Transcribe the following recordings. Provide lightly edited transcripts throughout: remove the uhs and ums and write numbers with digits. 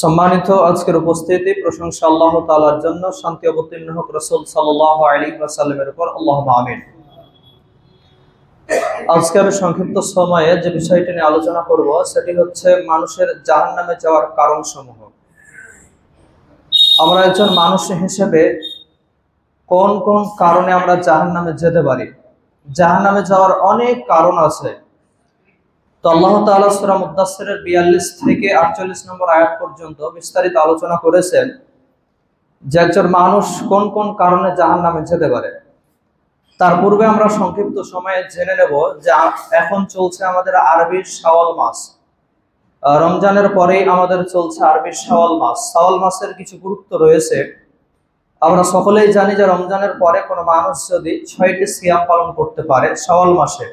সম্মানিত আজকের উপস্থিতি প্রশংসা আল্লাহ তাআলার জন্য, শান্তি অবতীর্ণ হোক রাসূল সাল্লাল্লাহু আলাইহি ওয়াসাল্লামের উপর, আল্লাহুম্মা আমিন। আজকে আমি সংক্ষিপ্ত সময়ে যে বিষয়টি নিয়ে আলোচনা করব সেটি হচ্ছে মানুষের জাহান্নামে যাওয়ার কারণসমূহ। আমরা একজন মানুষ হিসেবে কোন কোন কারণে আমরা জাহান্নামে যেতে পারি? জাহান্নামে যাওয়ার অনেক কারণ আছে। তো আল্লাহ তাআলা সূরা মুদ্দাসসিরের 42 থেকে 48 নম্বর আয়াত পর্যন্ত বিস্তারিত আলোচনা করেছেন যে একজন মানুষ কোন কোন কারণে জাহান্নামে যেতে পারে। তার পূর্বে আমরা সংক্ষিপ্ত সময়ে জেনে নেব যে এখন চলছে আমাদের আরবির শাওয়াল মাস। রমজানের পরেই আমাদের চলছে আরবির শাওয়াল মাস। শাওয়াল মাসের কিছু গুরুত্ব রয়েছে। আমরা সকলেই জানি যে রমজানের পরে কোনো মানুষ যদি 6টি সিয়াম পালন করতে পারে শাওয়াল মাসে,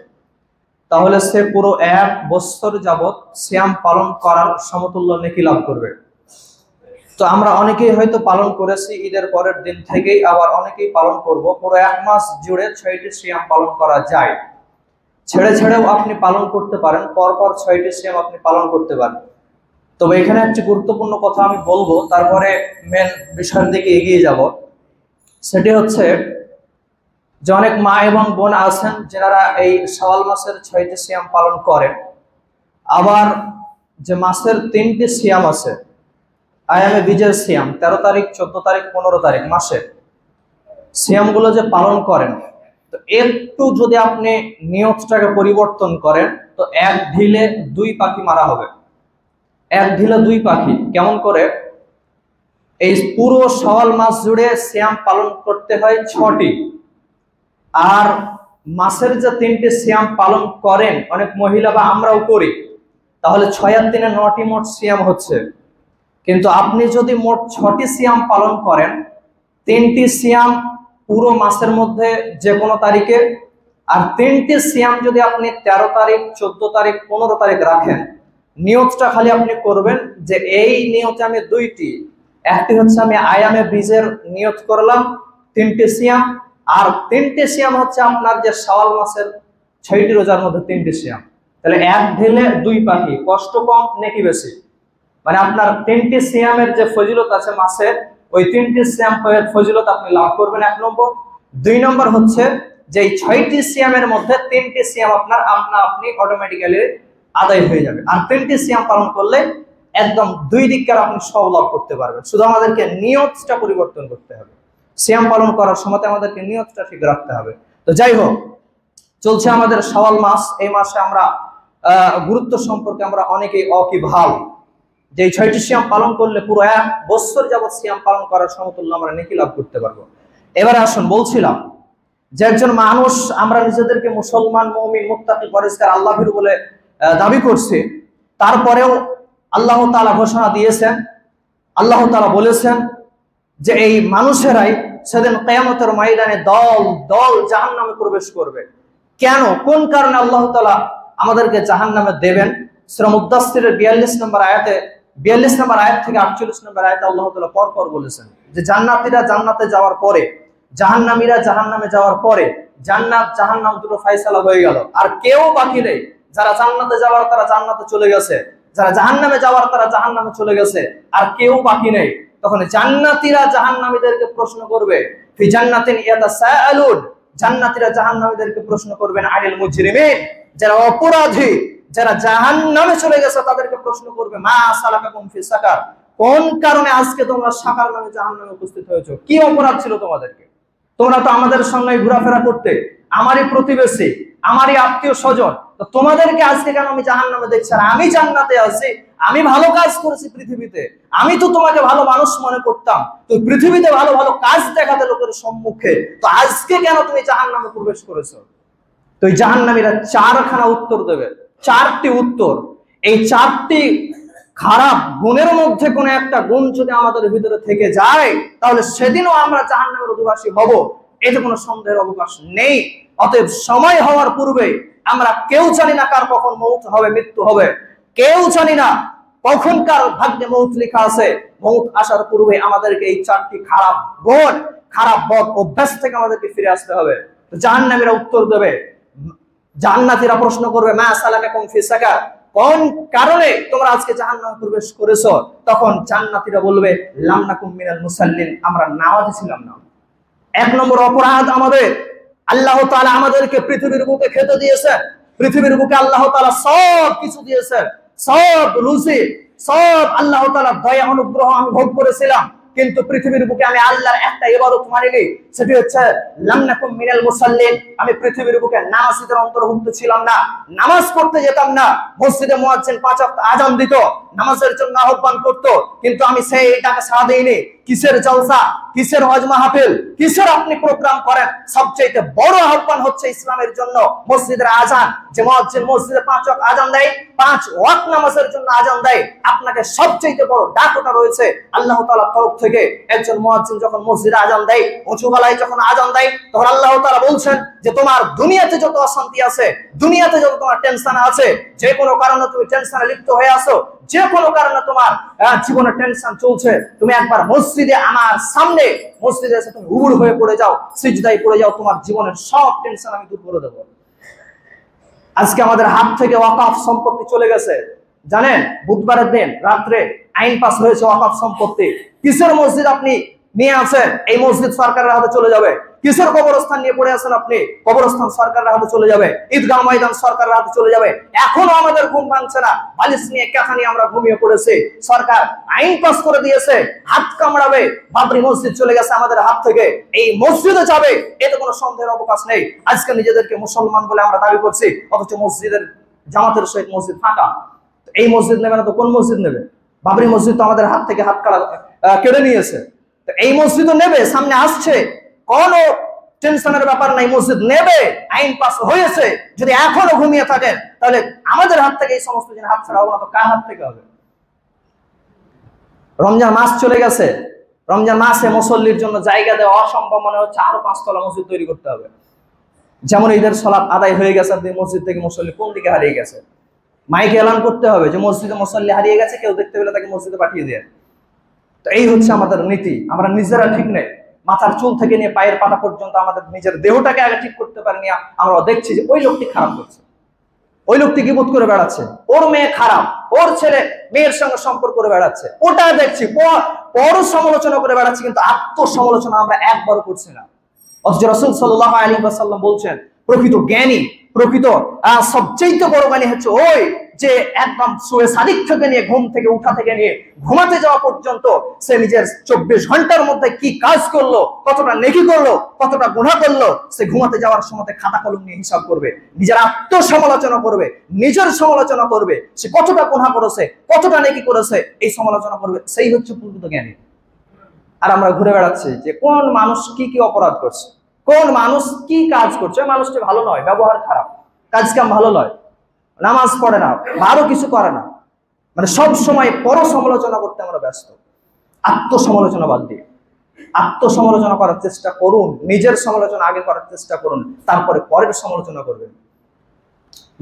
তাহলে সে পুরো 1 বছর যাবত সিয়াম পালন করার সমতুল্য নেকি লাভ করবে। তো আমরা অনেকেই হয়তো পালন করেছি ঈদের পরের দিন থেকেই, আবার অনেকেই পালন করব। পুরো 1 মাস জুড়ে 6টি সিয়াম পালন করা যায়। ছেড়ে ছেড়েও আপনি পালন করতে পারেন, পরপর 6টি সিয়াম আপনি পালন করতে পারেন। তবে এখানে একটি গুরুত্বপূর্ণ কথা আমি বলবো, তারপরে মেন বিষয়ের দিকে এগিয়ে যাব। সেটি হচ্ছে যে অনেক মা এবং বোন আছেন যারা এই শাওয়াল মাসের 6টি সিয়াম পালন করেন। আবার যে মাসের 3টি সিয়াম আছে, আয়ামে বীজের সিয়াম 13 তারিখ, 14 তারিখ, 15 তারিখ মাসে সিয়ামগুলো যে পালন করেন, তো একটু যদি আপনি নিয়তটাকে পরিবর্তন করেন তো 1 ঢিলে 2 পাখি মারা হবে। 1 ঢিলে 2 পাখি কেমন করে? এই পুরো শাওয়াল মাস জুড়ে সিয়াম পালন করতে হয় 6টি, আর মাসের যে 3টি সিয়াম পালন করেন অনেক মহিলা বা আমরাও করি, তাহলে 6 আর 3 9টি মোট সিয়াম হচ্ছে। কিন্তু আপনি যদি মোট 6টি সিয়াম পালন করেন, 3টি সিয়াম পুরো মাসের মধ্যে যে কোনো তারিখে, আর 3টি সিয়াম যদি আপনি 13 তারিখ, 14 তারিখ, 15 তারিখ রাখেন, নিয়তটা খালি আপনি করবেন যে এই নিয়তে আমি 2টি, একটি হচ্ছে আমি আয়ামে বীজের নিয়ত করলাম 3টি সিয়াম, আর 3টি সিয়াম হচ্ছে আপনার যে শাওয়াল মাসের 6টি রোজার মধ্যে 3টি সিয়াম। তাহলে 1 ঢিলে 2 পাখি, কষ্ট কম নেকি বেশি। মানে আপনার 3টি সিয়ামের যে ফজিলত আছে মাসের, ওই 3টি সিয়াম ফজিলত আপনি লাভ করবেন, 1 নম্বর। 2 নম্বর হচ্ছে যে এই 6টি সিয়ামের মধ্যে 3টি সিয়াম আপনার আপনি অটোমেটিক্যালি আদায় হয়ে যাবে। আর 3টি সিয়াম পালন করলে একদম 2 দিককার আপনি সব লাভ করতে পারবেন। শুধু আমাদেরকে নিয়তটা পরিবর্তন করতে হবে। সিয়াম পালন করার সময় আমাদেরকে নিয়তটা ঠিক রাখতে হবে। তো যাই হোক, চলছে আমাদের শাওয়াল মাস। এই মাসে আমরা গুরুত্ব সম্পর্কে আমরা অনেকেই অকিভাল, যে এই 6টি সিয়াম পালন করলে পুরো 1 বছর যাবত সিয়াম পালন করার সমতুল্য আমরা নেকি লাভ করতে পারবো। এবারে আসুন, বলছিলাম যে একজন মানুষ, আমরা নিজেদেরকে মুসলমান, মুমিন, মুত্তাকি, পরেজগার, আল্লাহভীরু বলে দাবি করছি, তারপরেও আল্লাহ তাআলা ঘোষণা দিয়েছেন, আল্লাহ তাআলা বলেছেন যে এই মানুষেরাই সেদিন কিয়ামতের ময়দানে দল দল জাহান্নামে প্রবেশ করবে। কেন, কোন কারণে আল্লাহ তাআলা আমাদেরকে জাহান্নামে দেবেন? সূরা মুদ্দাসসিরের 42 নম্বর আয়াতে, 42 নম্বর আয়াত থেকে 48 নম্বর আয়াতে আল্লাহ তাআলা পরপর বলেছেন যে জান্নাতীরা জান্নাতে যাওয়ার পরে, জাহান্নামীরা জাহান্নামে যাওয়ার পরে জান্নাত জাহান্নাম দুটো ফয়সালা হয়ে গেল, আর কেউ বাকি নেই। যারা জান্নাতে যাওয়ার তারা জান্নাতে চলে গেছে, যারা জাহান্নামে যাওয়ার তারা জাহান্নামে চলে গেছে, আর কেউ বাকি নেই। তখন জান্নাতীরা জাহান্নামীদেরকে প্রশ্ন করবে, ফি জান্নাতিন ইয়াতাসাআলুন, জান্নাতীরা জাহান্নামীদেরকে প্রশ্ন করবেন আনিল মুজরিমিন, যারা অপরাধী, যারা জাহান্নামে চলে গেছে তাদেরকে প্রশ্ন করবে, মা সালাকাকুম ফি সাকার, কোন কারণে আজকে তোমরা সাকার নামে জাহান্নামে উপস্থিত হয়েছো? কি অপরাধ ছিল তোমাদেরকে? তোমরা তো আমাদের সঙ্গে ঘোরাফেরা করতে, আমারই প্রতিবেশী, আমারই আত্মীয় স্বজন, তো তোমাদেরকে আজকে কেন আমি জাহান্নামে দেখছি? আর আমি জান্নাতে আছি, আমি ভালো কাজ করেছি পৃথিবীতে, আমি তো তোমাকে ভালো মানুষ মনে করতাম, তো পৃথিবীতে ভালো ভালো কাজ দেখাতে লোকের সম্মুখে, তো আজকে কেন তুমি জাহান্নামে প্রবেশ করেছো? তো এই জাহান্নামীরা 4খানা উত্তর দেবে, 4টি উত্তর। এই 4টি খারাপ গুণের মধ্যে কোন একটা গুণ যদি আমাদের ভিতরে থেকে যায়, তাহলে সেদিনও আমরা জাহান্নামের অধিবাসী হব, এতে কোনো সন্দেহের অবকাশ নেই। অতএব সময় হওয়ার পূর্বে, আমরা কেউ জানি না কার কখন মৌত হবে, মৃত্যু হবে, কেউ জানি না কখন কার ভাগ্যে মৌত লেখা আছে। মৌত আসার পূর্বে আমাদেরকে এই 4টি খারাপ গুণ, খারাপ বদ অভ্যাস থেকে আমাদেরকে ফিরে আসতে হবে। জাহান্নামীরা উত্তর দেবে, জান্নাতীরা প্রশ্ন করবে, মা সালাকাকুম ফি সাকার, কোন কারণে তোমরা আজকে জাহান্নামে প্রবেশ করেছো, তখন জান্নাতীরা বলবে লাম নাকুম মিনাল মুসাল্লিন, আমরা নামাজি ছিলাম না। এক নম্বর অপরাধ আমাদের, আল্লাহ তাআলা আমাদেরকে পৃথিবীর বুকে খেতে দিয়েছেন, পৃথিবীর বুকে আল্লাহ তাআলা সব কিছু দিয়েছেন, সব রুজি, সব আল্লাহ তাআলার দয়া অনুগ্রহ আমি ভোগ করেছিলাম, কিন্তু পৃথিবীর বুকে আমি আল্লাহর একটা ইবাদত মানিনি, সেটি হচ্ছে লাম নাকুম মিনাল মুসাল্লিন। আমি পৃথিবীর বুকে নামাজীদের অন্তর্ভুক্ত ছিলাম না, নামাজ পড়তে যেতাম না, মসজিদে মুয়াজ্জিন 5 ওয়াক্ত আযান দিত, নামাজের জন্য আহ্বান করত, কিন্তু আমি সেই ডাকে সাড়া দেইনি। কিসের জলসা, কিসের হজ মাহফিল, কিসের আপনি প্রোগ্রাম করেন? সবচেয়ে বড় আহ্বান হচ্ছে ইসলামের জন্য মসজিদের আযান, যে মুয়াজ্জিন মসজিদে 5 ওয়াক্ত আযান দেয়, 5 ওয়াক্ত নামাজের জন্য আযান দেয়, আপনাকে সবচেয়ে বড় ডাকটা রয়েছে আল্লাহ তাআলার তরফ থেকে। একজন মুয়াজ্জিন যখন মসজিদে আযান দেয়, উঁচু গলায় যখন আযান দেয়, তখন আল্লাহ তাআলা বলছেন যে তোমার দুনিয়াতে যত অশান্তি আছে, দুনিয়াতে যত তোমার টেনশন আছে, যে কোনো কারণে তুমি টেনশনে লিপ্ত হয়ে আছো, যে কোনো কারণে তোমার জীবনে টেনশন চলছে, তুমি একবার মসজিদে আমার সামনে মসজিদে এসে তুমি উবুড় হয়ে পড়ে যাও, সিজদায় পড়ে যাও, তোমার জীবনের সব টেনশন আমি দূর করে দেব। আজকে আমাদের হাত থেকে ওয়াকফ সম্পত্তি চলে গেছে, জানেন? বুধবারের দিন রাত্রে আইন পাস হয়েছে ওয়াকফ সম্পত্তি। কিসের মসজিদ আপনি নিয়ে আছেন, এই মসজিদ সরকারের হাতে চলে যাবে। কিসের কবরস্থান নিয়ে পড়ে আছেন আপনি, কবরস্থান সরকারের হাতে চলে যাবে। ঈদগাহ ময়দান সরকারের হাতে চলে যাবে। এখনো আমাদের ঘুম ভাঙছে না, বালিশ নিয়ে কাঁথা নিয়ে আমরা ঘুমিয়ে পড়েছি। সরকার আইন পাস করে দিয়েছে, হাত কামড়াবে, বাবরি মসজিদ চলে গেছে আমাদের হাত থেকে, এই মসজিদে যাবে, এতে কোনো সন্দেহের অবকাশ নেই। আজকে নিজেদেরকে মুসলমান বলে আমরা দাবি করছি, অথচ মসজিদের জামাতের সহিত মসজিদ ফাঁকা। এই মসজিদ নেবে না তো কোন মসজিদ নেবে? বাবরি মসজিদ তো আমাদের হাত থেকে হাত কেড়ে নিয়েছে, তো এই মসজিদও নেবে, সামনে আসছে, কোনো টেনশনের ব্যাপার নাই, মসজিদ নেবে, আইন পাস হয়েছে। যদি এখনো ঘুমিয়ে থাকেন, তাহলে আমাদের হাত থেকে এই সমস্ত জিনিস হাত ছাড়া হবে না তো কার হাত থেকে হবে? রমজান মাস চলে গেছে, রমজান মাসে মুসল্লির জন্য জায়গা দেওয়া অসম্ভব মনে হচ্ছে, আরো 5 তলা মসজিদ তৈরি করতে হবে। যেমন ঈদের সালাত আদায় হয়ে গেছে, মসজিদ থেকে মুসল্লি কোন দিকে হারিয়ে গেছে, মাইকে এলান করতে হবে যে মসজিদে মুসল্লি হারিয়ে গেছে, কেউ দেখতে পেলে তাকে মসজিদে পাঠিয়ে দেয়। তো এই হচ্ছে আমাদের নীতি, আমরা নিজেরা ঠিক নেই, মাথার চুল থেকে নিয়ে পায়ের পাতা পর্যন্ত আমাদের নিজের দেহটাকে আগে ঠিক করতে পারিনি। আমরা দেখছি যে ওই লোকটি খারাপ করছে, ওই লোকটি গীবত করে বেড়াচ্ছে, ওর মেয়ে খারাপ, ওর ছেলে মেয়ের সঙ্গে সম্পর্ক করে বেড়াচ্ছে, ওটা দেখছি, পর সমালোচনা করে বেড়াচ্ছে, কিন্তু আত্মসমালোচনা আমরা একবারও করছি না। অথচ রাসূল সাল্লাল্লাহু আলাইহি ওয়াসাল্লাম বলছেন, প্রকৃত জ্ঞানী, প্রকৃত সবচেয়ে বড় জ্ঞানী হচ্ছে ওই যে একদম শুয়ে সাদিক থেকে নিয়ে ঘুম থেকে উঠা থেকে নিয়ে ঘুমাতে যাওয়া পর্যন্ত সে নিজের 24 ঘন্টার মধ্যে কি কাজ করলো, কতটা নেকি করলো, কতটা গুনাহ করলো, সে ঘুমাতে যাওয়ার সময় খাতা কলম নিয়ে হিসাব করবে, নিজের আত্মসমালোচনা করবে, নিজের সমালোচনা করবে, সে কতটা গুনাহ করেছে, কতটা নেকি করেছে, এই সমালোচনা করবে। সেই হচ্ছে প্রকৃত জ্ঞানী। আর আমরা ঘুরে বেড়াচ্ছি যে কোন মানুষ কি কি অপরাধ করছে, কোন মানুষ কি কাজ করছে, মানুষটি ভালো নয়, ব্যবহার খারাপ, কাজ কাম ভালো নয়, নামাজ পড়ে না, আরো কিছু করে না, মানে সব সময় পর সমালোচনা করতে আমরা ব্যস্ত। আত্মসমালোচনা বাদ দিয়ে আত্মসমালোচনা করার চেষ্টা করুন, নিজের সমালোচনা আগে করার চেষ্টা করুন, তারপরে পরের সমালোচনা করবেন।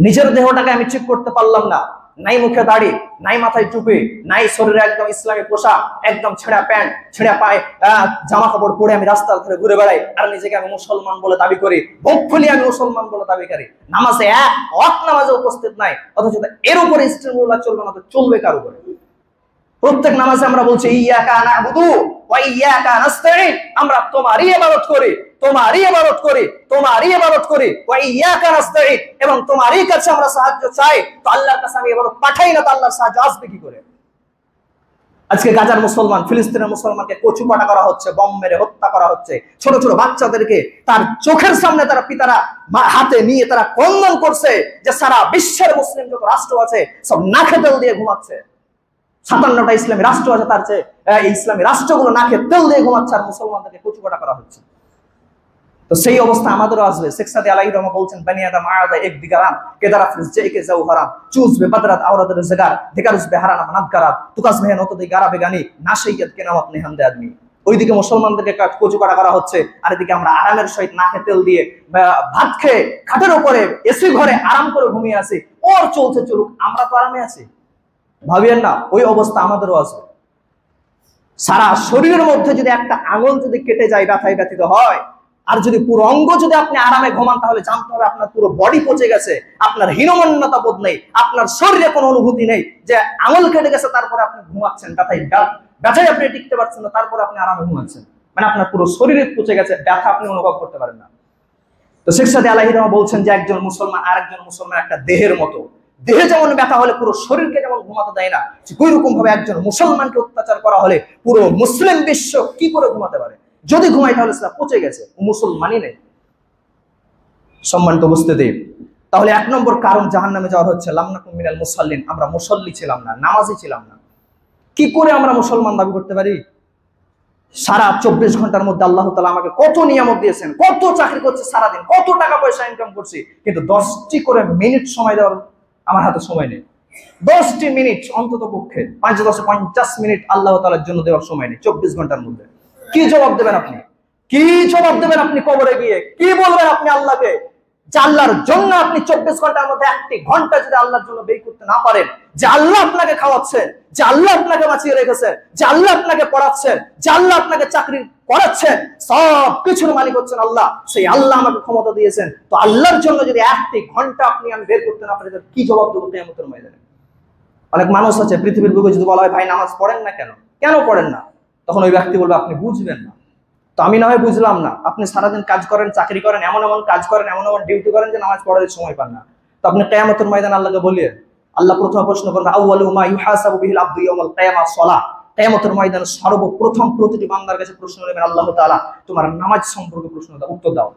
নিজের দেহটাকে আমি ঠিক করতে পারলাম না, নাই মুখে দাড়ি, নাই মাথায় টুপি, নাই শরীরে একদম ইসলামী পোশাক, একদম ছেঁড়া প্যান্ট, ছেঁড়া পায়ে জামা কাপড় পরে আমি রাস্তার ধারে ঘুরে বেড়াই, আর নিজেকে আমি মুসলমান বলে দাবি করি, মুখ খুলি আমি মুসলমান বলে দাবি করি, নামাজে এক ওয়াক্ত নামাজে উপস্থিত নাই, অথচ এর উপরে ইস্তেমুল্লাহ চলবে না তো চলবে কার উপরে? প্রত্যেক নামাজে আমরা বলছি ইয়াকা না'বুদু ওয়া ইয়াকা নাস্তাঈন, আমরা তোমারই ইবাদত করি, তোমারই ইবাদত করি, তোমারই ইবাদত করি, ওয়া ইয়াকা নাস্তাঈন, এবং তোমারই কাছে আমরা সাহায্য চাই। তো আল্লাহর কাছে আমি ইবাদত পাঠাই না, তো আল্লাহর সাহায্য আসবে কি করে? আজকে গাজার মুসলমান, ফিলিস্তিনের মুসলমানকে কচুকাটা করা হচ্ছে, বম মেরে হত্যা করা হচ্ছে, ছোট ছোট বাচ্চাদেরকে তার চোখের সামনে তারা পিতারা হাতে নিয়ে তারা কন্দন করছে যে সারা বিশ্বের মুসলিম যত রাষ্ট্র আছে সব নাকে তেল দিয়ে ঘুমাচ্ছে। 57টা ইসলামী রাষ্ট্র আছে, তার চেয়ে ইসলামী রাষ্ট্রগুলো নাকে তেল দিয়ে ঘুমাচ্ছে, আর মুসলমানদেরকে কচুকাটা করা হচ্ছে। তো সেই অবস্থা আমাদেরও আসবে। শেখ সাদি আলাইহি রহমা বলছেন, বানি আদম আদা এক দিগারাম কেদারা ফিস জেকে জাওহারাম চুজবে বাদরাত আওরাদের জাগার দিকারুসবে হারানা মানাদকারাত তুকাসবে নত দি গারাবে গানি নাশাইয়াত কেনামত নিহামদে আদমি। ওইদিকে মুসলমানদেরকে কচুকাটা করা হচ্ছে, আর এদিকে আমরা আরামের সহিত নাকে তেল দিয়ে ভাত খেয়ে খাটের উপরে এসি ঘরে আরাম করে ঘুমিয়ে আছি, ওর চলছে চলুক, আমরা তো আরামে আছি। ভাবিয়েন না ওই অবস্থা আমাদেরও আসবে। সারা শরীরের মধ্যে যদি একটা আঙুল যদি কেটে যায়, ব্যথায় ব্যথিত হয়, আর যদি পুরো অঙ্গ যদি আপনি আরামে ঘুমান তাহলে জানতে হবে আপনার পুরো বডি পচে গেছে, আপনার হীনমন্যতা বোধ নেই, আপনার শরীরে কোনো অনুভূতি নেই যে আঙুল কেটে গেছে তারপরে আপনি ঘুমাচ্ছেন, ব্যথায় আপনি টিকতে পারছেন না, তারপরে আপনি আরামে ঘুমাচ্ছেন। মানে আপনার পুরো শরীরে পচে গেছে, ব্যথা আপনি অনুভব করতে পারেন না। তো শেখ সাদী আলাইহি রাহমাতুল্লাহ বলছেন যে একজন মুসলমান আরেকজন মুসলমান একটা দেহের মতো, দেহে যেমন ব্যথা হলে পুরো শরীরকে যেমন ঘুমাতে দেয় না, ওই রকম ভাবে একজন মুসলমানকে অত্যাচার করা হলে পুরো মুসলিম বিশ্ব কি করে ঘুমাতে পারে? যদি ঘুমায় তাহলে সেটা পচে গেছে, ও মুসলমানই নেই। সম্মানিত উপস্থিতি, তাহলে 1 নম্বর কারণ জাহান্নামে যাওয়ার হচ্ছে লাম নাকুম মিনাল মুসাল্লিন, আমরা মুসল্লি ছিলাম না, নামাজি ছিলাম না। কি করে আমরা মুসলমান দাবি করতে পারি? সারা 24 ঘন্টার মধ্যে আল্লাহ তাআলা আমাকে কত নিয়ামত দিয়েছেন, কত চাকরি করছে সারাদিন, কত টাকা পয়সা ইনকাম করছি, কিন্তু 10টি করে মিনিট সময় দেওয়ার আমার হাতে সময় নেই। 10টি মিনিট অন্তত পক্ষে 5-10-50 মিনিট আল্লাহ তাআলার জন্য দেওয়ার সময় নেই 24 ঘন্টার মধ্যে। কি জবাব দেবেন আপনি? কি জবাব দেবেন আপনি কবরে গিয়ে? কি বলবেন আপনি আল্লাহকে যে আল্লাহর জন্য আপনি 24 ঘন্টার মধ্যে 1টি ঘন্টা যদি আল্লাহর জন্য ব্যয় করতে না পারেন, যে আল্লাহ আপনাকে খাওয়াচ্ছেন, যে আল্লাহ আপনাকে বাঁচিয়ে রেখেছেন, যে আল্লাহ আপনাকে পড়াচ্ছেন, যে আল্লাহ আপনাকে চাকরি করাচ্ছেন, সব কিছুর মালিক হচ্ছেন আল্লাহ, সেই আল্লাহ আমাকে ক্ষমতা দিয়েছেন, তো আল্লাহর জন্য যদি 1টি ঘন্টা আমি বের করতে না পারি, কি জবাব দেবো কিয়ামতের ময়দানে? অনেক মানুষ আছে পৃথিবীর বুকে, যদি বলা হয় ভাই নামাজ পড়েন না কেন, কেন পড়েন না, তখন ওই ব্যক্তি বলবে আপনি বুঝবেন না। তো আমি না হয় বুঝলাম না, আপনি সারাদিন কাজ করেন, চাকরি করেন, এমন এমন কাজ করেন, এমন এমন ডিউটি করেন যে নামাজ পড়ার সময় পান না। তো আপনি কিয়ামতের ময়দানে আল্লাহকে বলিয়ে, আল্লাহ প্রথম প্রশ্ন করবে আউয়ালু মা ইউহাসাবু বিহিল আবদু ইয়াউমাল কিয়ামাহ সালাহ। কিয়ামতের ময়দানে সর্বপ্রথম প্রতিটি বান্দার কাছে প্রশ্ন নেবেন আল্লাহ তাআলা, তোমার নামাজ সম্পর্কে প্রশ্ন দাও, উত্তর দাও।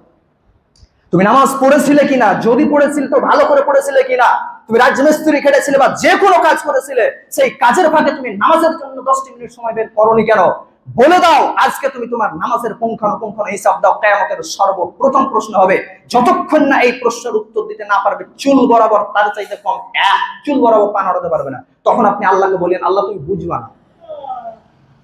তুমি নামাজ পড়েছিলে কিনা, যদি পড়েছিলে তো ভালো করে পড়েছিলে কিনা, তুমি রাজমিস্ত্রি খেটেছিলে বা যে কোনো কাজ করেছিলে, সেই কাজের ফাঁকে তুমি নামাজের জন্য 10টি মিনিট সময় বের করোনি কেন? বলে দাও। আজকে তুমি তোমার নামাজের পুঙ্খানুপুঙ্খ হিসাব দাও। কিয়ামতের সর্বপ্রথম প্রশ্ন হবে, যতক্ষণ না এই প্রশ্নের উত্তর দিতে না পারবে, চুল বরাবর, তার চাইতে কম 1 চুল বরাবর পা নাড়াতে পারবে না। তখন আপনি আল্লাহকে বলেন, আল্লাহ তুমি বুঝবা না,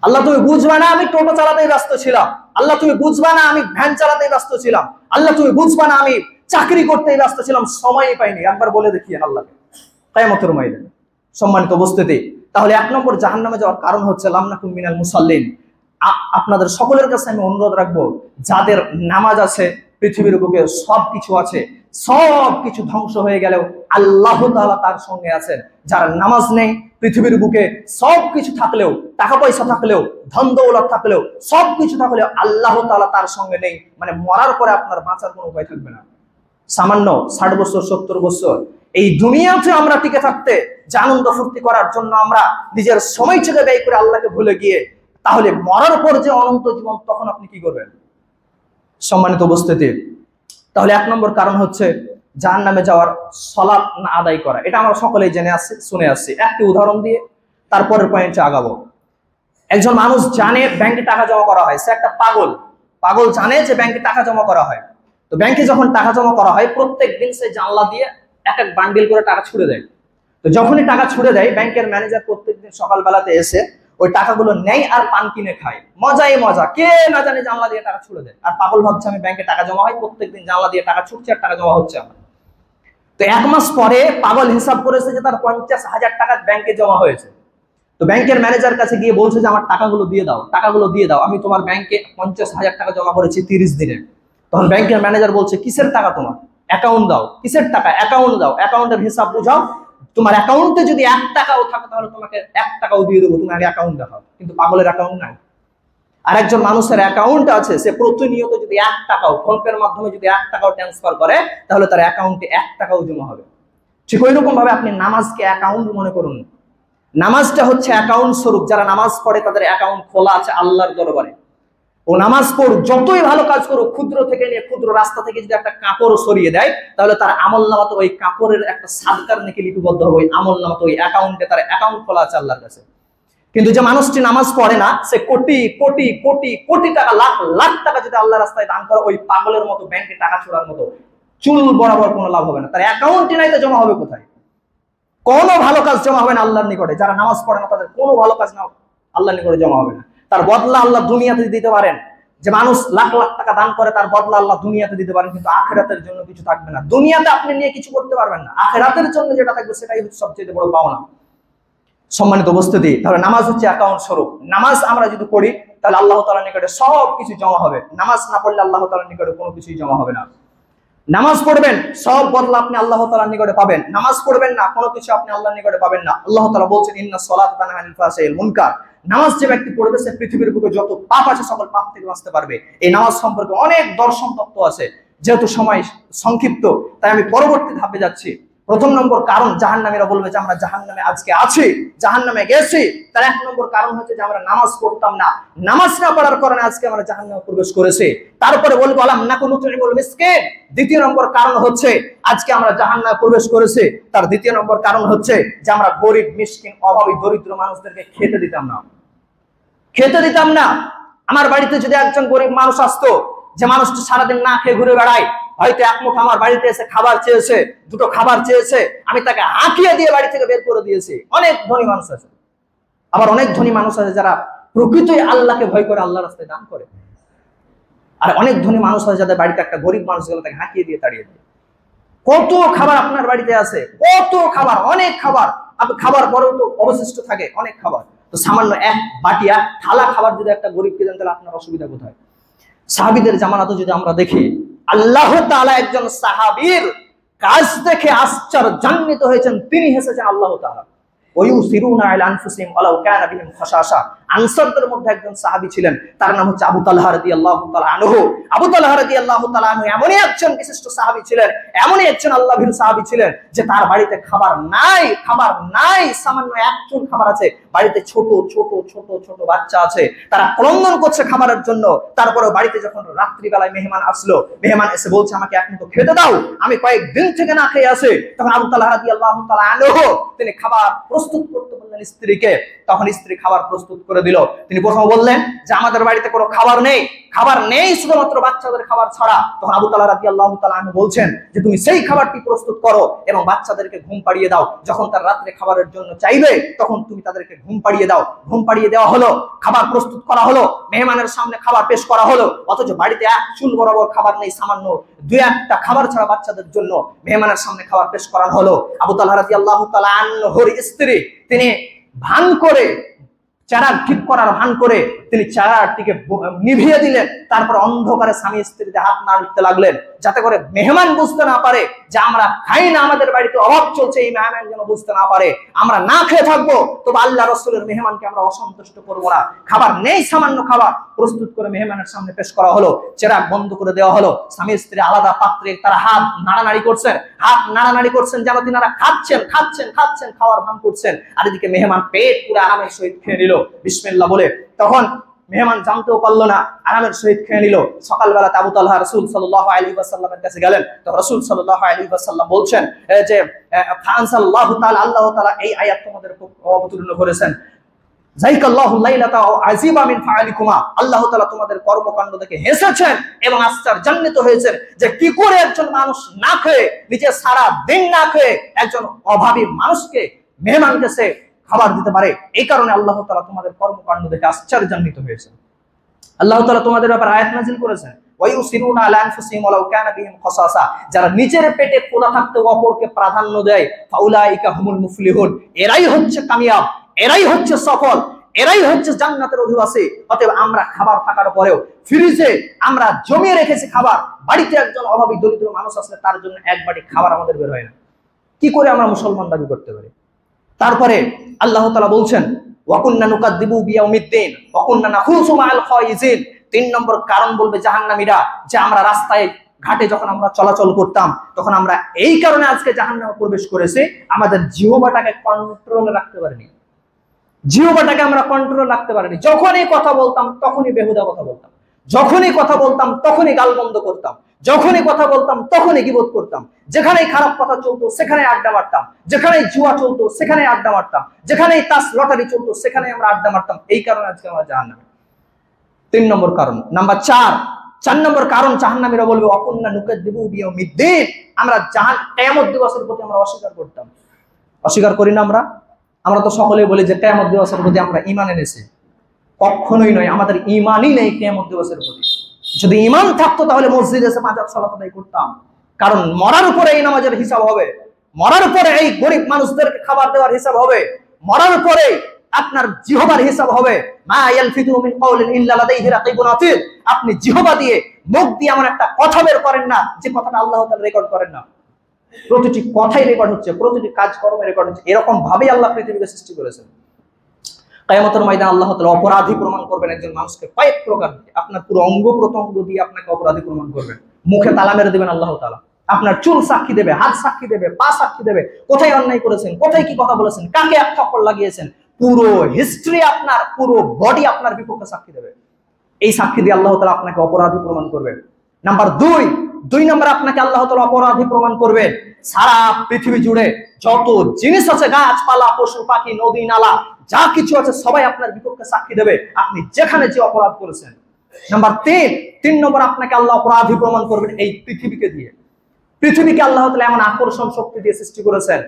আল্লাহ তুমি বুঝবা না আমি টোটো চালাতেই ব্যস্ত ছিলাম, আল্লাহ তুমি বুঝবা না আমি ভ্যান চালাতেই ব্যস্ত ছিলাম, আল্লাহ তুমি বুঝবা না আমি চাকরি করতেই ব্যস্ত ছিলাম, সময়ই পাইনি। একবার বলে দেখিয়ে আল্লাহকে কিয়ামতের ময়দানে। সম্মানিত উপস্থিতি, তাহলে 1 নম্বর জাহান্নামে যাওয়ার কারণ হচ্ছে লাম নাকুম মিনাল মুসাল্লিন। আপনাদের সকলের কাছে আমি অনুরোধ রাখবো, যাদের নামাজ আছে, পৃথিবীর বুকে সবকিছু আছে, সবকিছু ধ্বংস হয়ে গেলেও আল্লাহ তাআলা তার সঙ্গে আছেন। যার নামাজ নেই, পৃথিবীর বুকে সবকিছু থাকলেও, টাকা পয়সা থাকলেও, ধন দৌলত থাকলেও, সবকিছু থাকলেও আল্লাহ তাআলা তার সঙ্গে নেই, মানে মরার পরে আপনার বাঁচার কোনো উপায় থাকবে না। সামান্য 60 বছর 70 বছর এই দুনিয়াতে আমরা টিকে থাকতে, যে আনন্দ ফুর্তি করার জন্য আমরা নিজের সময় থেকে ব্যয় করে আল্লাহকে ভুলে গিয়ে, তাহলে মরার পর যে অনন্ত জীবন, তখন আপনি কি করবেন? সম্মানিত উপস্থিতি, তাহলে 1 নম্বর কারণ হচ্ছে জাহান্নামে যাওয়ার সালাত না আদায় করা। এটা আমরা সকলেই জেনে আসছি, শুনে আসছি। একটি উদাহরণ দিয়ে তারপরের পয়েন্টে আগাবো। একজন মানুষ জানে ব্যাংকে টাকা জমা করা হয়, সে একটা পাগল জানে যে ব্যাংকে টাকা জমা করা হয়। তো ব্যাংকে যখন টাকা জমা করা হয়, প্রত্যেক দিন সে জানলা দিয়ে এক বান্ডিল করে টাকা ছুড়ে দেয়। তো যখনই টাকা ছুড়ে দেয়, ব্যাংকের ম্যানেজার প্রত্যেকদিন সকালবেলাতে এসে ওই টাকাগুলো নেয় আর পান কিনে খায়। মজাই মজা, কে না জানে জানলা দিয়ে টাকা ছুড়ে দেয়। আর পাগল ভাবছে আমি ব্যাংকে টাকা জমা হয়, প্রত্যেকদিন জানলা দিয়ে টাকা ছুটছে আর টাকা জমা হচ্ছে আমার। তো 1 মাস পরে পাগল হিসাব করেছে যে তার 50,000 টাকা ব্যাংকে জমা হয়েছে। তো ব্যাংকের ম্যানেজার কাছে গিয়ে বলছে যে আমার টাকাগুলো দিয়ে দাও, টাকাগুলো দিয়ে দাও, আমি তোমার ব্যাংকে 50,000 টাকা জমা করেছি 30 দিনে। তখন ব্যাংকের ম্যানেজার বলছে কিসের টাকা তোমার? অ্যাকাউন্ট দাও। কিসের টাকা? অ্যাকাউন্ট দাও, অ্যাকাউন্টের হিসাব বুঝাও। তোমার অ্যাকাউন্টে যদি 1 টাকাও থাকে তাহলে তোমাকে 1 টাকাও দিয়ে দেবো, তুমি আগে অ্যাকাউন্ট দেখাও। কিন্তু পাগলের অ্যাকাউন্ট নাই। আর একজন মানুষের অ্যাকাউন্ট আছে, সে প্রতিনিয়ত যদি 1 টাকাও ফোনপের মাধ্যমে যদি 1 টাকাও ট্রান্সফার করে, তাহলে তার অ্যাকাউন্টে 1 টাকাও জমা হবে। ঠিক ওই রকম ভাবে আপনি নামাজকে অ্যাকাউন্ট মনে করুন। নামাজটা হচ্ছে অ্যাকাউন্ট স্বরূপ। যারা নামাজ পড়ে তাদের অ্যাকাউন্ট খোলা আছে আল্লাহর দরবারে। ও নামাজ পড়ুক, যতই ভালো কাজ করুক, ক্ষুদ্র থেকে নিয়ে ক্ষুদ্র রাস্তা থেকে যদি একটা কাপড় সরিয়ে দেয়, তাহলে তার আমলনামাতে ওই কাপড়ের একটা সাদকার নাকি লিপিবদ্ধ হবে, ওই আমলনামাতে, ওই অ্যাকাউন্টে তার অ্যাকাউন্ট খোলা আছে আল্লাহর কাছে। কিন্তু যে মানুষটি নামাজ পড়ে না, সে কোটি কোটি কোটি কোটি টাকা, লাখ লাখ টাকা যদি আল্লাহর রাস্তায় দান করে, ওই পাগলের মতো ব্যাংকে টাকা ছোড়ার মতো চুল বরাবর কোনো লাভ হবে না। তার অ্যাকাউন্টে নাই, তো জমা হবে কোথায়? কোনো ভালো কাজ জমা হবে না আল্লাহর নিকটে। যারা নামাজ পড়ে না তাদের কোনো ভালো কাজ না আল্লাহর নিকটে জমা হবে না। তার বদলা আল্লাহ দুনিয়াতে দিতে পারেন। যে মানুষ লাখ লাখ টাকা দান করে, তার বদলা আল্লাহ দুনিয়াতে দিতে পারেন, কিন্তু আখিরাতের জন্য কিছু থাকবে না। দুনিয়াতে আপনি নিয়ে কিছু করতে পারবেন না, আখিরাতের জন্য যেটা থাকবে সেটাই হচ্ছে সবচেয়ে বড় পাওনা। সম্মানিত উপস্থিতি, তাহলে নামাজ হচ্ছে অ্যাকাউন্ট স্বরূপ। নামাজ আমরা যদি পড়ি তাহলে আল্লাহ তাআলার নিকটে সব কিছু জমা হবে। নামাজ না পড়লে আল্লাহ তাআলার নিকটে কোনো কিছুই জমা হবে না। নামাজ পড়বেন, সব বদলা আপনি আল্লাহ তাআলার নিকটে পাবেন। নামাজ পড়বেন না, কোনো কিছু আপনি আল্লাহর নিকটে পাবেন না। আল্লাহ তাআলা বলছেন ইন্নাস সালাতা তানহা আনিল ফাহশাই ওয়াল মুনকার। নামাজ যে ব্যক্তি পড়বে সে পৃথিবীর বুকে যত পাপ আছে সকল পাপ থেকে বাঁচতে পারবে। এই নামাজ সম্পর্কে অনেক দর্শন তত্ত্ব আছে, যেহেতু সময় সংক্ষিপ্ত তাই আমি পরবর্তী ধাপে যাচ্ছি। প্রথম নম্বর কারণ জাহান্নামীরা বলবে যে আমরা জাহান্নামে আজকে আছি, জাহান্নামে গেছি, তার এক নম্বর কারণ হচ্ছে যে আমরা নামাজ পড়তাম না। নামাজ না পড়ার কারণে আজকে আমরা জাহান্নামে প্রবেশ করেছি। তারপরে বলবো আলাম নাকুনু তুতিমুল মিসকিন। দ্বিতীয় নম্বর কারণ হচ্ছে আজকে আমরা জাহান্নামে প্রবেশ করেছি, তার দ্বিতীয় নম্বর কারণ হচ্ছে যে আমরা গরিব মিসকিন অভাবী দরিদ্র মানুষদেরকে খেতে দিতাম না। খেতে দিতাম না। আমার বাড়িতে যদি একজন গরিব মানুষ আসতো, যে মানুষটা সারাদিন না খেয়ে ঘুরে বেড়ায়, হয়তো এক মুঠ আমার বাড়িতে এসে খাবার চেয়েছে, দুটো খাবার চেয়েছে, আমি তাকে হাঁকিয়ে দিয়ে বাড়ি থেকে বের করে দিয়েছি। অনেক ধনী মানুষ আছে, আবার অনেক ধনী মানুষ আছে যারা প্রকৃতই আল্লাহকে ভয় করে আল্লাহর রাস্তায় দান করে। আর অনেক ধনী মানুষ আছে যাদের বাড়িতে একটা গরিব মানুষ গেলে তাকে হাঁকিয়ে দিয়ে তাড়িয়ে দেয়। কত খাবার আপনার বাড়িতে আছে, কত খাবার, অনেক খাবার, আপনি খাবার পরেও তো অবশিষ্ট থাকে অনেক খাবার। তো সামান্য এক বাটি এক থালা খাবার যদি একটা গরিবকে দেন তাহলে আপনার অসুবিধা কোথায়? সাহাবীদের জামানাতে যদি আমরা দেখি, আল্লাহ তাআলা একজন সাহাবীর কাজ দেখে আশ্চর্যান্বিত হয়েছেন, তিনি হেসেছেন আল্লাহ তাআলা। ওয়ুসিরুনা আলা আনফুসিহিম ওয়ালাউ কানা বিহিম খাসাসা। আনসারদের মধ্যে একজন সাহাবী ছিলেন, তার নাম হচ্ছে আবু তালহা রাদিয়াল্লাহু তাআলা আনহু। আবু তালহা রাদিয়াল্লাহু তাআলা আনহু এমনই একজন বিশিষ্ট সাহাবী ছিলেন, এমনই একজন আল্লাহর সাহাবী ছিলেন যে তার বাড়িতে খাবার নাই, সামান্য এক চুল খাবার আছে। বাড়িতে ছোট ছোট ছোট ছোট বাচ্চা আছে, তারা ক্রন্দন করছে খাবারের জন্য। তারপরে বাড়িতে যখন রাত্রিবেলায় মেহমান আসলো, মেহমান এসে বলছে আমাকে এক মুঠো খেতে দাও, আমি কয়েকদিন থেকে না খেয়ে আছি। তখন আবু তালহা রাদিয়াল্লাহু তাআলা আনহু তিনি খাবার প্রস্তুত করতে বললেন স্ত্রীকে। তখন স্ত্রী খাবার প্রস্তুত করে দিল। তিনি প্রথমে বললেন যে আমাদের বাড়িতে কোনো খাবার নেই, শুধুমাত্র বাচ্চাদের খাবার ছাড়া। তখন আবু তালহা রাদিয়াল্লাহু তাআলা আনহু বলছেন যে তুমি সেই খাবারটি প্রস্তুত করো এবং বাচ্চাদেরকে ঘুম পাড়িয়ে দাও। যখন তার রাত্রে খাবারের জন্য চাইবে তখন তুমি তাদেরকে ঘুম পাড়িয়ে দাও। ঘুম পাড়িয়ে দেওয়া হলো, খাবার প্রস্তুত করা হলো, মেহমানের সামনে খাবার পেশ করা হলো। অথচ বাড়িতে এক চুল বরাবর খাবার নেই, সামান্য দুই একটা খাবার ছাড়া বাচ্চাদের জন্য মেহমানের সামনে খাবার পেশ করা হলো। আবু তালহা রাদিয়াল্লাহু তাআলা আনহুর স্ত্রী তিনি ভান করে, চারা ঠিক করার ভান করে তিনি চারাটিকে নিভিয়ে দিলেন। তারপর অন্ধকারে স্বামী স্ত্রীতে হাত নাড়তে লাগলেন, যাতে করে মেহমান বুঝতে না পারে যে আমরা খাই না, আমাদের বাড়িতে অভাব চলছে। এই মেহমান যেন বুঝতে না পারে আমরা না খেয়ে থাকবো, তবে আল্লাহ রাসূলের মেহমানকে আমরা অসন্তুষ্ট করবো না। খাবার নেই, সামান্য খাবার প্রস্তুত করে মেহমানের সামনে পেশ করা হলো, চেরাগ বন্ধ করে দেওয়া হলো। স্বামী স্ত্রী আলাদা পাত্রে তারা হাত নাড়ানাড়ি করছেন যেন তিনারা খাচ্ছেন, খাওয়ার ভান করছেন। আর এদিকে মেহমান পেট পুরো আরামের সহিত খেয়ে নিল বিসমিল্লাহ বলে। তখন মেহমান জানতেও পারলো না, আরামের সহিত খেয়ে নিল। সকালবেলা আবু তালহা রাসূল সাল্লাল্লাহু আলাইহি ওয়াসাল্লামের কাছে গেলেন। তো রাসূল সাল্লাল্লাহু আলাইহি ওয়াসাল্লাম বলছেন যে ফাআনসাল্লাহু তাআলা, আল্লাহ তাআলা এই আয়াত তোমাদের অবতীর্ণ করেছেন, যাইকাল্লাহু লাইলাতা আজিবা মিন ফাআলিকুমা। আল্লাহ তাআলা তোমাদের কর্মকাণ্ড দেখে হেসেছেন এবং আশ্চর্যান্বিত হয়েছেন যে কি করে একজন মানুষ না খেয়ে, নিজে সারা দিন না খেয়ে একজন অভাবী মানুষকে, মেহমানকে সে খাবার দিতে পারে। এই কারণে আল্লাহ তাআলা তোমাদের কর্মকাণ্ড দেখে আশ্চর্যান্বিত হয়েছেন। আল্লাহ তাআলা তোমাদের ব্যাপারে আয়াত নাযিল করেছেন, ওয়ায়ুসিরুনা আলা আনফুসিহিম ওয়ালাউ কানা বিহিম খাসাসা। যারা নিজের পেটে ক্ষুধা থাকতেও অপরকে প্রাধান্য দেয়, ফাউলাইকা হুমুল মুফলিহুন, এরাই হচ্ছে কামিয়াব, এরাই হচ্ছে সফল, এরাই হচ্ছে জান্নাতের অধিবাসী। অতএব আমরা খাবার থাকার পরেও ফ্রিজে আমরা জমিয়ে রেখেছি খাবার, বাড়িতে একজন অভাবী দরিদ্র মানুষ আসলে তার জন্য এক বাটি খাবার আমাদের বের হয় না। কি করে আমরা মুসলমান দাবি করতে পারি? তারপরে আল্লাহ তাআলা বলছেন ওয়াকুন্না নুকাদ্দিবু বিয়াউমিদ্দিন ওয়াকুন্না নাখুসু মাআল খায়িজিন। 3 নম্বর কারণ বলবে জাহান্নামীরা যে আমরা রাস্তায় ঘাটে যখন আমরা চলাচল করতাম তখন আমরা এই কারণে আজকে জাহান্নামে প্রবেশ করেছি, আমাদের জিহ্বাটাকে কন্ট্রোলে রাখতে পারিনি। জিহ্বাটাকে আমরা কন্ট্রোলে রাখতে পারিনি। যখনই কথা বলতাম তখনই বেহুদা কথা বলতাম, যখনই কথা বলতাম তখনই গালমন্দ করতাম, যখনই কথা বলতাম তখনই গীবত করতাম। যেখানেই খারাপ কথা চলতো সেখানে আড্ডা মারতাম, যেখানেই জুয়া চলতো সেখানে আড্ডা মারতাম, যেখানেই তাস লটারি চলতো সেখানে আমরা আড্ডা মারতাম। এই কারণে আজকে আমরা জাহান্নামে। 3 নম্বর কারণ। নাম্বার 4 নম্বর কারণ জাহান্নামীরা বলবে ওয়াকুন্না নুকাদ্দিবু বিয়াউমিদ্দিন, আমরা কিয়ামত দিবসের প্রতি আমরা অস্বীকার করতাম। অস্বীকার করি না আমরা? আমরা তো সকলেই বলি যে কিয়ামত দিবসের প্রতি আমরা ঈমান এনেছি। কখনোই নয়, আমাদের ঈমানই নেই কিয়ামত দিবসের প্রতি। যদি ঈমান থাকতো তাহলে মসজিদে এসে 5 ওয়াক্ত সালাত আদায় করতাম। কারণ মরার উপরে এই নামাজের হিসাব হবে, মরার উপরে এই গরিব মানুষদেরকে খাবার দেওয়ার হিসাব হবে। মরার পরে আপনার জিহবার হিসাব হবে মা ইয়ালফিযু মিন কাওলিন ইল্লা লাদাইহি রাকিবুন আতীদ। আপনি জিহবা দিয়ে, মুখ দিয়ে এমন একটা কথা বের করেন না যে কথাটা আল্লাহ তাআলা রেকর্ড করেন না। প্রতিটি কথাই রেকর্ড হচ্ছে, প্রতিটি কাজকর্মে রেকর্ড হচ্ছে। এরকম ভাবেই আল্লাহ পৃথিবীকে সৃষ্টি করেছেন। কিয়ামতের ময়দানে আল্লাহ তাআলা অপরাধী প্রমাণ করবেন একজন মানুষকে কয়েক প্রকার দিয়ে। আপনার পুরো অঙ্গ প্রত্যঙ্গ দিয়ে আপনাকে অপরাধী প্রমাণ করবেন। মুখে তালা মেরে দিবেন আল্লাহ তাআলা। আপনার চুল সাক্ষী দেবে, হাত সাক্ষী দেবে, পা সাক্ষী দেবে, কোথায় অন্যায় করেছেন, কোথায় কি কথা বলেছেন, কাকে এক থাপ্পড় লাগিয়েছেন, পুরো হিস্ট্রি আপনার, পুরো বডি আপনার বিপক্ষে সাক্ষী দেবে। এই সাক্ষী দিয়ে আল্লাহ তাআলা আপনাকে অপরাধী প্রমাণ করবেন। নাম্বার দুই নম্বর আপনাকে আল্লাহ তাআলা অপরাধী প্রমাণ করবেন সারা পৃথিবী জুড়ে যত জিনিস আছে, গাছপালা, পশু পাখি, নদী নালা, যা কিছু আছে সবাই আপনার বিপক্ষে সাক্ষী দেবে আপনি যেখানে যে অপরাধ করেছেন। নাম্বার তিন নম্বর আপনাকে আল্লাহ অপরাধী প্রমাণ করবেন এই পৃথিবীকে দিয়ে। পৃথিবীকে আল্লাহ তাআলা এমন আকর্ষণ শক্তি দিয়ে সৃষ্টি করেছেন,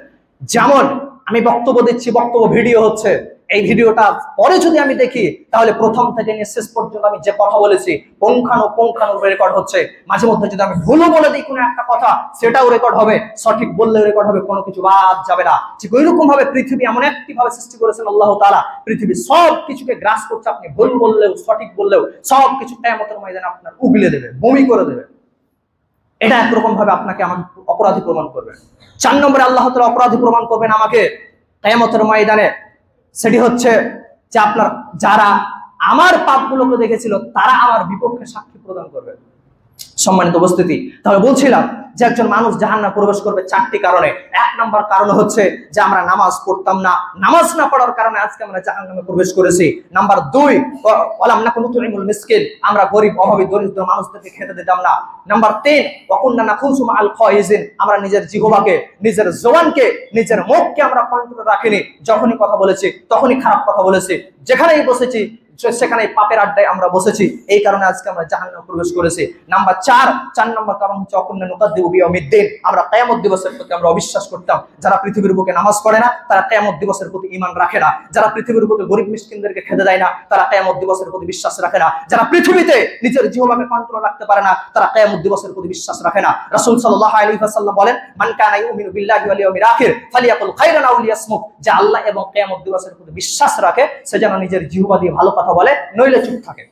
যেমন আমি বক্তব্য দিচ্ছি, বক্তব্য ভিডিও হচ্ছে, এই ভিডিওটা পরে যদি আমি দেখি তাহলে প্রথম থেকে নিয়ে শেষ পর্যন্ত আমি যে কথা বলেছি পুঙ্খানুপুঙ্খানু রেকর্ড হচ্ছে। মাঝে মধ্যে যদি আমি ভুলও বলে দিই কোনো একটা কথা, সেটাও রেকর্ড হবে, সঠিক বললেও রেকর্ড হবে, কোনো কিছু বাদ যাবে না। ঠিক ওইরকম ভাবে পৃথিবী এমন একটি ভাবে সৃষ্টি করেছেন আল্লাহ তাআলা, পৃথিবী সব কিছুকে গ্রাস করছে। আপনি ভুল বললেও, সঠিক বললেও সব কিছু কিয়ামতের ময়দানে আপনার উগলে দেবে, বমি করে দেবে। এটা একরকম ভাবে আপনাকে আমার অপরাধী প্রমাণ করবেন। 4 নম্বরে আল্লাহ তাআলা অপরাধী প্রমাণ করবেন আমাকে কিয়ামতের ময়দানে। সেটি হচ্ছে যে আপনার যারা আমার পাপগুলোকে দেখেছিল তারা আমার বিপক্ষে সাক্ষী প্রদান করবে। সম্মানিত উপস্থিতি, তাহলে বলছিলাম যে একজন মানুষ জাহান্নামে প্রবেশ করবে 4টি কারণে। 1 নম্বর কারণ হচ্ছে যে আমরা নামাজ পড়তাম না, নামাজ না পড়ার কারণে আজকে আমরা জাহান্নামে প্রবেশ করেছি। নাম্বার 2, ওয়ালাম নাকুনু তুইমুল মিসকিন, আমরা গরিব অভাবী দরিদ্র মানুষদেরকে খেতে দিতাম না। নাম্বার 3, ওয়াকুন্না নাখুসু মাআল খাইজিন, আমরা নিজের জিহ্বাকে, নিজের জবানকে, নিজের মুখকে আমরা কন্ট্রোলে রাখিনি। যখনই কথা বলেছি তখনই খারাপ কথা বলেছি, যেখানেই বসেছি সেখানে পাপের আড্ডায় আমরা বসেছি, এই কারণে আজকে আমরা জাহান্নামে প্রবেশ করেছি। নাম্বার 4 নম্বর কারণ হচ্ছে অকুন্না নুকাদ্দিবু বিয়াউমিদ্দিন, আমরা কিয়ামত দিবসের প্রতি আমরা অবিশ্বাস করতাম। যারা পৃথিবীর বুকে নামাজ পড়ে না তারা কিয়ামত দিবসের প্রতি ঈমান রাখে না। যারা পৃথিবীর বুকে গরিব মিসকিনদেরকে খেতে দেয় না তারা কিয়ামত দিবসের প্রতি বিশ্বাস রাখে না। যারা পৃথিবীতে নিজের জিহ্বাকে কন্ট্রোল রাখতে পারে না তারা কিয়ামত দিবসের প্রতি বিশ্বাস রাখে না। রাসূল সাল্লাল্লাহু আলাইহি ওয়াসাল্লাম বলেন, মান কানা ইউমিনু বিল্লাহি ওয়াল ইয়াউমিল আখির ফালিয়াকুল খায়রান আও লিয়াসমুত, যে আল্লাহ এবং কিয়ামত দিবসের প্রতি বিশ্বাস রাখে সে যেন নিজের জিহ্বা দিয়ে ভালো কথা বলে, নইলে চুপ থাকে।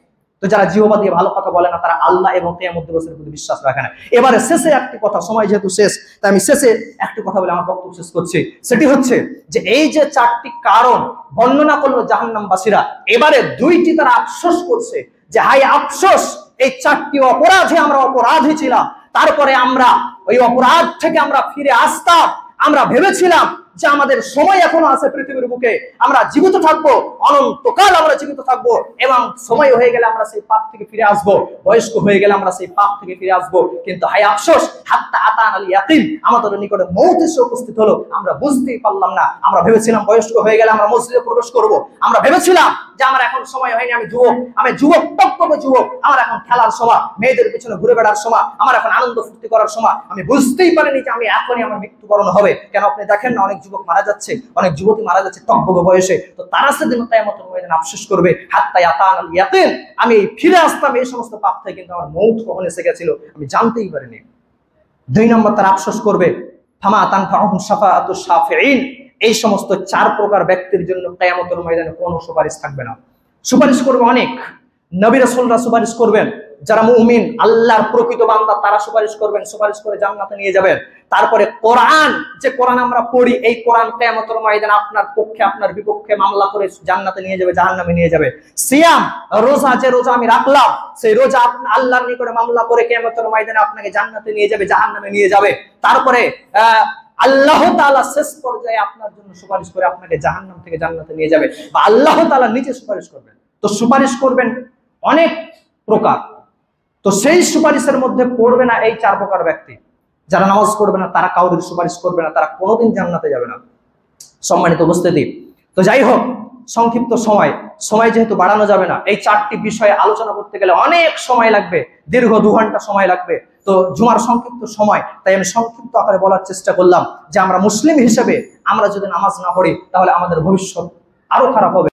তো যারা জিহ্বা দিয়ে ভালো কথা বলে না তারা আল্লাহ এবং কিয়ামত দিবসের প্রতি বিশ্বাস রাখে না। এবারে শেষে একটি কথা, সময় যেহেতু শেষ তাই আমি শেষে একটি কথা বলে আমার বক্তব্য শেষ করছি। সেটি হচ্ছে যে এই যে 4টি কারণ বর্ণনা করলো জাহান্নামবাসীরা, এবারে 2টি তারা আফসোস করছে যে হায় আফসোস, এই 4টি অপরাধে আমরা অপরাধী ছিলাম, তারপরে আমরা ওই অপরাধ থেকে আমরা ফিরে আসতাম। আমরা ভেবেছিলাম যে আমাদের সময় এখনো আছে পৃথিবীর বুকে, আমরা জীবিত থাকবো, অনন্তকাল আমরা জীবিত থাকবো, এবং সময় হয়ে গেলে আমরা সেই পাপ থেকে ফিরে আসবো, বয়স্ক হয়ে গেলে আমরা সেই পাপ থেকে ফিরে আসবো। কিন্তু হায় আফসোস, হাত্তা আতানাল ইয়াকিন, আমাদের নিকটে মউত এসে উপস্থিত হলো, আমরা বুঝতেই পারলাম না। আমরা ভেবেছিলাম বয়স্ক হয়ে গেলে আমরা মসজিদে প্রবেশ করব, আমরা ভেবেছিলাম যে আমার এখন সময় হয়নি, আমি যুবক টকটকে যুবক, আমার এখন খেলার সময়, মেয়েদের পিছনে ঘুরে বেড়ার সময়, আমার এখন আনন্দ ফুর্তি করার সময়। আমি বুঝতেই পারিনি যে আমি এখনই আমার মৃত্যুবরণ হবে। কেন আপনি দেখেন না, অনেক যুবক মারা যাচ্ছে, অনেক যুবতী মারা যাচ্ছে টকটকে বয়সে। তো তারা সেদিন কিয়ামতের ময়দানে আফসোস করবে, হাত্তা আতানাল ইয়াকিন, আমি ফিরে আসতাম এই সমস্ত পাপ থেকে, কিন্তু আমার মউত কখন এসে গেছিল আমি জানতেই পারিনি। 2 নম্বর তারা আফসোস করবে, ফামা তানফাউহুম শাফাআতুশ শাফিঈন, এই সমস্ত 4 প্রকার ব্যক্তির জন্য কিয়ামতের ময়দানে কোনো সুপারিশ থাকবে না। সুপারিশ করবে অনেক নবী রাসূলরা সুপারিশ করবেন, যারা মুমিন আল্লাহর প্রকৃত বান্দা তারা সুপারিশ করবেন, সুপারিশ করে জান্নাতে নিয়ে যাবেন। তারপরে কোরআন, যে কোরআন আমরা পড়ি, এই কোরআন কিয়ামতের ময়দানে আপনার পক্ষে আপনার বিপক্ষে মামলা করে জান্নাতে নিয়ে যাবে, জাহান্নামে নিয়ে যাবে। সিয়াম, রোজা, যে রোজা আমি রাখলাম সেই রোজা আল্লাহর নিকটে মামলা করে কিয়ামতের ময়দানে আপনাকে জান্নাতে নিয়ে যাবে, জাহান্নামে নিয়ে যাবে। তারপরে আল্লাহ তাআলা শেষ পর্যায়ে আপনার জন্য সুপারিশ করে আপনাকে জাহান্নাম থেকে জান্নাতে নিয়ে যাবে, বা আল্লাহ তাআলা নিজে সুপারিশ করবেন। তো সুপারিশ করবেন অনেক প্রকার, তো সেই সুপারিশের মধ্যে পড়বে না এই 4 প্রকার ব্যক্তি। যারা নামাজ পড়বে না তারা কাউরির সুপারিশ করবে না, তারা কোনোদিন জান্নাতে যাবে না। সম্মানিত উপস্থিতি, তো যাই হোক, সংক্ষিপ্ত সময় যেহেতু বাড়ানো যাবে না, এই 4টি বিষয়ে আলোচনা করতে গেলে অনেক সময় লাগবে, দীর্ঘ 2 ঘন্টা সময় লাগবে। তো জুমার সংক্ষিপ্ত সময়, তাই আমি সংক্ষিপ্ত আকারে বলার চেষ্টা করলাম যে আমরা মুসলিম হিসেবে আমরা যদি নামাজ না পড়ি তাহলে আমাদের ভবিষ্যৎ আরো খারাপ হবে।